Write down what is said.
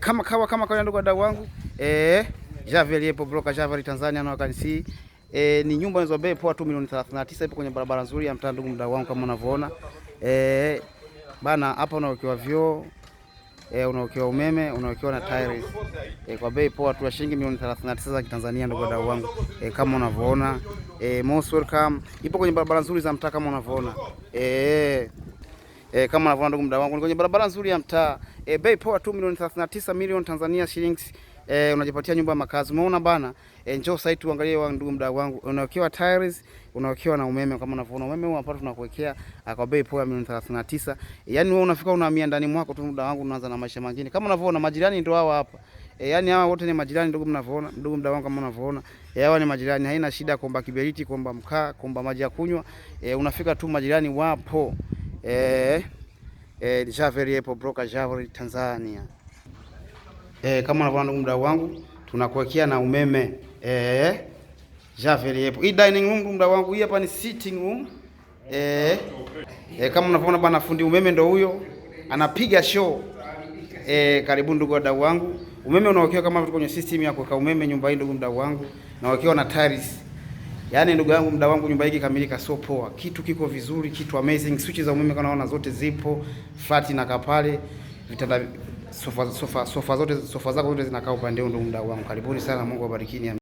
Kama kawa ndugu wadau wangu, Javier yepo broker Javier Tanzania na wakanisi. Ni nyumba inazo bei poa tu milioni 39, ipo kwenye barabara nzuri ya mtaa ndugu mdau wangu kama unavyoona. Bana hapa unawekewa vioo, unawekewa umeme, unawekewa na tiles. Kwa bei poa tu ya shilingi milioni 39 za Kitanzania ndugu wadau wangu. Kama unavyoona, most welcome. Ipo kwenye barabara nzuri za mtaa kama unavyoona. Kama unavyoona ndugu mdau wangu kwenye barabara nzuri ya mtaa. Bei poa tu milioni 39 milioni Tanzania shillings. Unajipatia nyumba ya makazi. Umeona bana? Njoo site uangalie wangu ndugu mdau wangu. Unawekewa tiles, unawekewa na umeme kama unavyoona. Umeme huu hapa tunakuwekea kwa bei poa milioni 39. Yaani wewe unafika unahamia ndani mwako tu mdau wangu, unaanza na maisha mengine. Kama unavyoona majirani ndio hawa hapa. Yaani hawa wote ni majirani ndugu mnavyoona, ndugu mdau wangu kama unavyoona. Hawa ni majirani, haina shida kuomba kiberiti, kuomba mkaa, kuomba maji ya kunywa. Unafika tu majirani wapo. Javier yepo broker Javier Tanzania. Kama unavyoona ndugu mdau wangu, tunakuwekea na umeme. Javier yepo. Hii dining room ndugu mdau wangu, hii hapa ni sitting room. Kama unavyoona bana, fundi umeme ndo huyo. Anapiga show. Karibu ndugu wadau wangu. Umeme unawekewa kama kwenye system ya kuweka umeme nyumba hii ndugu mdau wangu. Na wekewa na tiles. Yaani ndugu yangu mdau wangu, nyumba hii kamilika so poa. Kitu kiko vizuri, kitu amazing. Switch za umeme kama unaona zote zipo. Flat inakaa pale. Vitanda sofa zako zote zinakaa upande huu ndugu mdau wangu. Karibuni sana, Mungu awabariki.